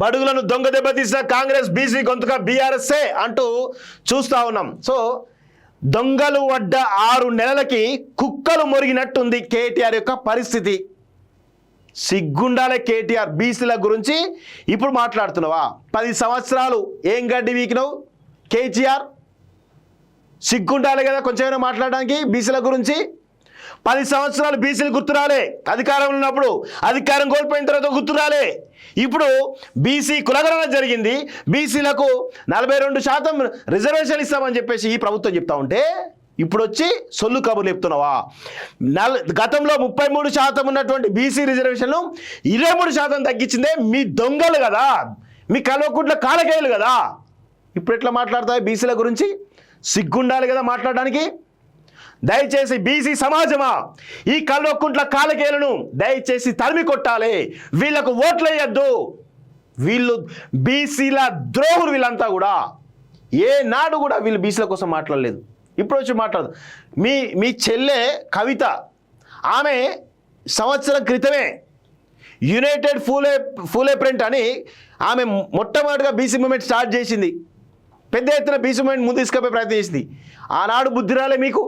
బడుగులను దొంగ దెబ్బతీసిన కాంగ్రెస్ బీసీ గొంతుక బీఆర్ఎస్ఏ అంటూ చూస్తూ ఉన్నాం. సో దొంగలు వడ్డ 6 నెలలకి కుక్కలు మొరిగినట్టుంది కేటీఆర్ యొక్క పరిస్థితి. సిగ్గుండాలే కేటీఆర్, బీసీల గురించి ఇప్పుడు మాట్లాడుతున్నావా? 10 సంవత్సరాలు ఏం గడ్డి వీకినావు కేటీఆర్? సిగ్గుండాలే కదా కొంచెమైనా మాట్లాడడానికి బీసీల గురించి. 10 సంవత్సరాలు బీసీలు గుర్తురాలే, అధికారంలో ఉన్నప్పుడు అధికారం కోల్పోయిన తర్వాత గుర్తురాలే. ఇప్పుడు బీసీ కులగణన జరిగింది, బీసీలకు 42% రిజర్వేషన్ ఇస్తామని చెప్పేసి ఈ ప్రభుత్వం చెప్తా ఉంటే ఇప్పుడు వచ్చి సొల్లు కబుర్లు చెప్తున్నావా? గతంలో 33% ఉన్నటువంటి బీసీ రిజర్వేషన్లు 23% తగ్గించిందే మీ దొంగలు కదా, మీ కల్వకుంట్ల కాలకేయులు కదా. ఇప్పుడు ఎట్లా మాట్లాడతావు బీసీల గురించి? సిగ్గుండాలి కదా మాట్లాడడానికి. దయచేసి బీసీ సమాజమా, ఈ కల్వకుంట్ల కాలకేయులను దయచేసి తరిమి కొట్టాలి. వీళ్ళకు ఓట్లు వేయద్దు. వీళ్ళు బీసీల ద్రోహులు. వీళ్ళంతా కూడా ఏనాడు కూడా వీళ్ళు బీసీల కోసం మాట్లాడలేదు. ఇప్పుడు వచ్చి మాట్లాడదు. మీ చెల్లె కవిత, ఆమె సంవత్సరం క్రితమే యునైటెడ్ ఫూలే ప్రింట్ అని ఆమె మొట్టమొదటిగా బీసీ మూమెంట్ స్టార్ట్ చేసింది. పెద్ద ఎత్తున బీసీ మూమెంట్ ముందు తీసుకుపోయే ప్రయత్నం చేసింది. ఆనాడు బుద్ధి రాలే మీకు,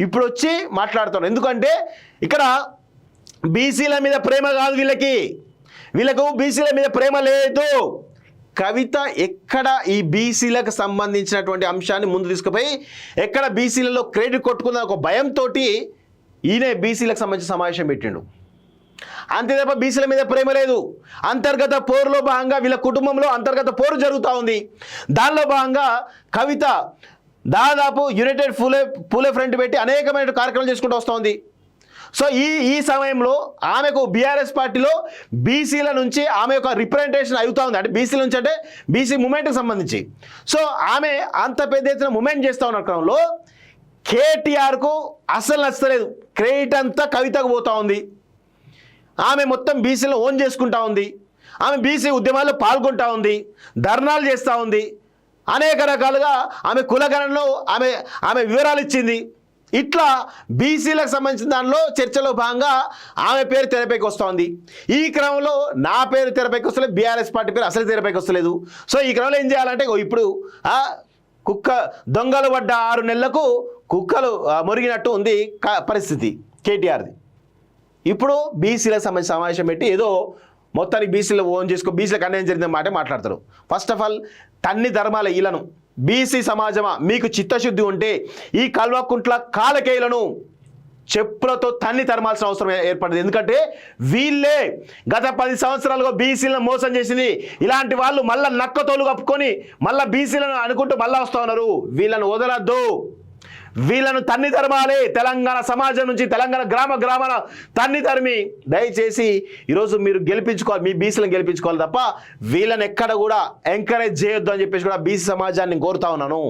ఇప్పుడు వచ్చి మాట్లాడుతాను. ఎందుకంటే ఇక్కడ బీసీల మీద ప్రేమ కాదు వీళ్ళకు బీసీల మీద ప్రేమ లేదు. కవిత ఎక్కడ ఈ బీసీలకు సంబంధించినటువంటి అంశాన్ని ముందు తీసుకుపోయి ఎక్కడ బీసీలలో క్రెడిట్ కొట్టుకున్న ఒక భయంతో ఈయన బీసీలకు సంబంధించిన సమావేశం పెట్టిండు. అంతే తప్ప బీసీల మీద ప్రేమ లేదు. అంతర్గత పోరులో భాగంగా వీళ్ళ కుటుంబంలో అంతర్గత పోరు జరుగుతూ ఉంది. దానిలో భాగంగా కవిత దాదాపు యునైటెడ్ ఫూలే ఫ్రంట్ పెట్టి అనేకమైన కార్యక్రమాలు చేసుకుంటూ వస్తూ ఉంది. సో ఈ సమయంలో ఆమెకు బీఆర్ఎస్ పార్టీలో బీసీల నుంచి ఆమె యొక్క రిప్రజెంటేషన్ అవుతూ ఉంది. అంటే బీసీల నుంచి అంటే బీసీ మూమెంట్కి సంబంధించి. సో ఆమె అంత పెద్ద ఎత్తున మూమెంట్ చేస్తూ ఉన్న క్రమంలో కేటీఆర్కు అసలు నచ్చలేదు. క్రెడిట్ అంతా కవితకు పోతూ ఉంది. ఆమె మొత్తం బీసీలను ఓన్ చేసుకుంటా ఉంది. ఆమె బీసీ ఉద్యమాల్లో పాల్గొంటూ ఉంది, ధర్నాలు చేస్తూ ఉంది. అనేక రకాలుగా ఆమె కులగణనలో ఆమె వివరాలు ఇచ్చింది. ఇట్లా బీసీలకు సంబంధించిన దానిలో చర్చలో భాగంగా ఆమె పేరు తెరపైకి వస్తుంది. ఈ క్రమంలో నా పేరు తెరపైకి వస్తలేదు, బీఆర్ఎస్ పార్టీ పేరు అసలు తెరపైకి వస్తలేదు. సో ఈ క్రమంలో ఏం చేయాలంటే ఇప్పుడు దొంగలు పడ్డ 6 నెలలకు కుక్కలు మొరిగినట్టు ఉంది పరిస్థితి కేటీఆర్ది. ఇప్పుడు బీసీలకు సంబంధించిన సమావేశం పెట్టి ఏదో మొత్తానికి బీసీలు ఓన్ చేసుకో, బీసీలకు అన్యాయం జరిగిన మాట మాట్లాడతారు. ఫస్ట్ ఆఫ్ ఆల్ తన్ని ధర్మాల ఈలను బీసీ సమాజమా, మీకు చిత్తశుద్ధి ఉంటే ఈ కల్వకుంట్ల కాలకేయులను చెప్పులతో తన్ని తరమాల్సిన అవసరం ఏర్పడింది. ఎందుకంటే వీళ్ళే గత 10 సంవత్సరాలుగా బీసీలను మోసం చేసింది. ఇలాంటి వాళ్ళు మళ్ళీ నక్కతోలు కప్పుకొని మళ్ళీ బీసీలను అనుకుంటూ మళ్ళీ వస్తూ ఉన్నారు. వీళ్ళను వదలద్దు, వీళ్ళను తన్ని తరమాలి. తెలంగాణ సమాజం నుంచి తెలంగాణ గ్రామాల తన్ని తరిమి దయచేసి ఈరోజు మీరు గెలిపించుకోవాలి, మీ బీసీలను గెలిపించుకోవాలి తప్ప వీళ్ళని ఎక్కడ కూడా ఎంకరేజ్ చేయొద్దు అని చెప్పేసి కూడా బీసీ సమాజాన్ని కోరుతా ఉన్నాను.